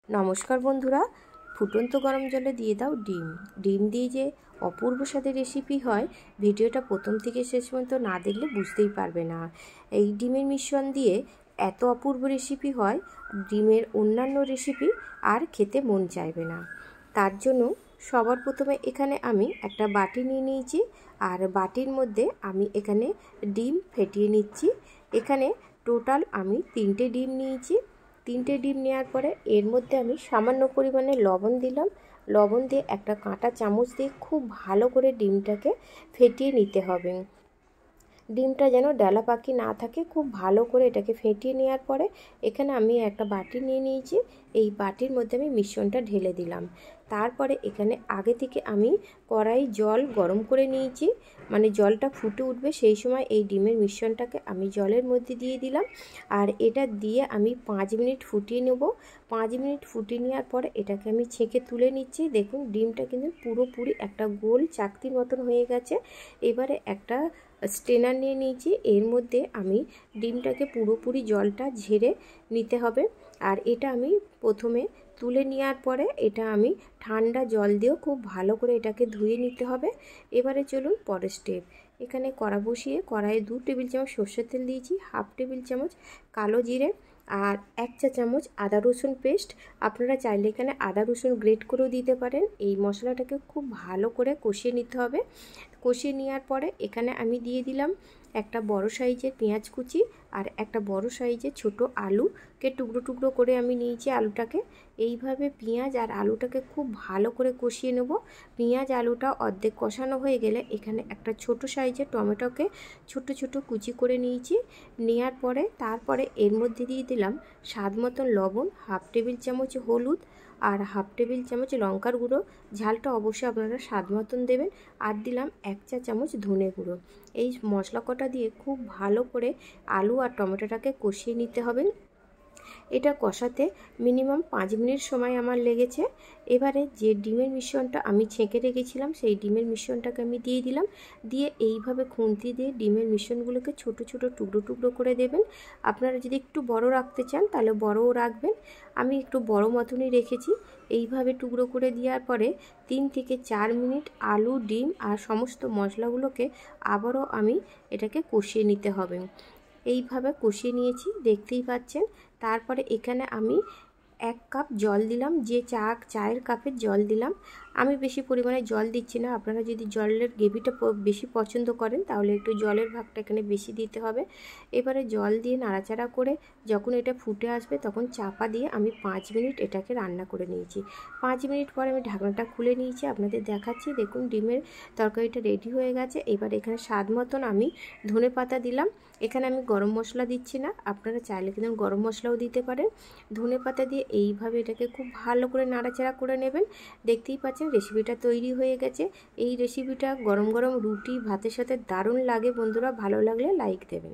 নমস্কার বন্ধুরা, ফুটন্ত গরম জলে দিয়ে দাও ডিম। ডিম দিয়ে যে অপূর্ব স্বাদের রেসিপি হয়, ভিডিওটা প্রথম থেকে শেষ পর্যন্ত না দেখলে বুঝতেই পারবে না। এই ডিমের মিশ্রণ দিয়ে এত অপূর্ব রেসিপি হয়, ডিমের অন্যান্য রেসিপি আর খেতে মন চাইবে না। তার জন্য সবার প্রথমে এখানে আমি একটা বাটি নিয়ে নিয়েছি, আর বাটির মধ্যে আমি এখানে ডিম ফেটিয়ে নিচ্ছি। এখানে টোটাল আমি 3টে ডিম নিয়েছি। 3টে ডিম নেওয়ার পরে এর মধ্যে আমি সামান্য পরিমাণে লবণ দিলাম। লবণ দিয়ে একটা কাঁটা চামচ দিয়ে খুব ভালো করে ডিমটাকে ফেটিয়ে নিতে হবে। ডিমটা যেন ডালা পাকি না থাকে, খুব ভালো করে এটাকে ফেটিয়ে নেওয়ার পরে এখানে আমি একটা বাটি নিয়ে নিয়েছি। এই বাটির মধ্যে আমি মিশ্রণটা ঢেলে দিলাম। তারপরে এখানে আগে থেকে আমি কড়াই জল গরম করে নিয়েছি, মানে জলটা ফুটে উঠবে সেই সময় এই ডিমের মিশ্রণটাকে আমি জলের মধ্যে দিয়ে দিলাম। আর এটা দিয়ে আমি 5 মিনিট ফুটিয়ে নেব। 5 মিনিট ফুটিয়ে নেওয়ার পরে এটাকে আমি ছেঁকে তুলে নিচ্ছি। দেখুন ডিমটা কিন্তু পুরোপুরি একটা গোল চাকতির মতন হয়ে গেছে। এবারে একটা স্ট্রেনার নিয়ে নিয়েছি, এর মধ্যে আমি ডিমটাকে পুরোপুরি জলটা ঝেড়ে নিতে হবে। আর এটা আমি প্রথমে তুলে নেওয়ার পরে এটা আমি ঠান্ডা জল দিয়েও খুব ভালো করে এটাকে ধুয়ে নিতে হবে। এবারে চলুন পরের স্টেপ। এখানে কড়া বসিয়ে কড়াইয়ে 2 টেবিল চামচ সর্ষের তেল দিয়েছি, হাফ টেবিল চামচ কালো জিরে আর 1 চা চামচ আদা রসুন পেস্ট। আপনারা চাইলে এখানে আদা রসুন গ্রেট করেও দিতে পারেন। এই মশলাটাকে খুব ভালো করে কষিয়ে নিতে হবে। কষিয়ে নেওয়ার পরে এখানে আমি দিয়ে দিলাম একটা বড় সাইজের পেঁয়াজ কুচি আর একটা বড় সাইজের ছোট আলুকে টুকরো টুকরো করে আমি নিয়েছি আলুটাকে। এইভাবে পেঁয়াজ আর আলুটাকে খুব ভালো করে কষিয়ে নেব। পেঁয়াজ আলুটা অর্ধেক কষানো হয়ে গেলে এখানে একটা ছোট সাইজের টমেটোকে ছোট ছোট কুচি করে নিয়েছি। নেওয়ার পরে তারপরে এর মধ্যে দিয়ে দিলাম স্বাদ মতন লবণ, হাফ টেবিল চামচ হলুদ আর হাফ টেবিল চামচ লঙ্কার গুঁড়ো। ঝালটা অবশ্যই আপনারা স্বাদ মতন দেবেন। আর দিলাম 1 চা চামচ ধনে গুঁড়ো। এই মশলা কটা দিয়ে খুব ভালো করে আলু আর টমেটোটাকে কষিয়ে নিতে হবে। এটা কষাতে মিনিমাম 5 মিনিট সময় আমার লেগেছে। এবারে যে ডিমের মিশ্রণটা আমি ছেঁকে রেখেছিলাম সেই ডিমের মিশ্রণটাকে আমি দিয়ে দিলাম। দিয়ে এইভাবে খুন্তি দিয়ে ডিমের মিশ্রণগুলোকে ছোট ছোট টুকরো টুকরো করে দেবেন। আপনারা যদি একটু বড় রাখতে চান তাহলে বড়ও রাখবেন, আমি একটু বড় মতনই রেখেছি। এইভাবে টুকরো করে দেওয়ার পরে 3 থেকে 4 মিনিট আলু, ডিম আর সমস্ত মশলাগুলোকে আবারও আমি এটাকে কষিয়ে নিতে হবে। এইভাবে কষিয়ে নিয়েছি, দেখতেই পাচ্ছেন। তারপরে এখানে আমি 1 কাপ জল দিলাম, যে চায়ের কাপের জল দিলাম। আমি বেশি পরিমাণে জল দিচ্ছি না, আপনারা যদি জলের গ্রেভিটা বেশি পছন্দ করেন তাহলে একটু জলের ভাগটা এখানে বেশি দিতে হবে। এবারে জল দিয়ে নাড়াচাড়া করে যখন এটা ফুটে আসবে তখন চাপা দিয়ে আমি 5 মিনিট এটাকে রান্না করে নিয়েছি। 5 মিনিট পরে আমি ঢাকনাটা খুলে নিয়েছি, আপনাদের দেখাচ্ছি। দেখুন ডিমের তরকারিটা রেডি হয়ে গেছে। এবার এখানে স্বাদ মতন আমি ধনেপাতা দিলাম। এখানে আমি গরম মশলা দিচ্ছি না, আপনারা চাইলে কিন্তু গরম মশলাও দিতে পারেন। ধনেপাতা দিয়ে এইভাবে এটাকে খুব ভালো করে নাড়াচাড়া করে নেবেন। দেখতেই পাচ্ছেন রেসিপিটা তৈরি হয়ে গেছে। এই রেসিপিটা গরম গরম রুটি ভাতের সাথে দারুণ লাগে বন্ধুরা। ভালো লাগলে লাইক দেবেন।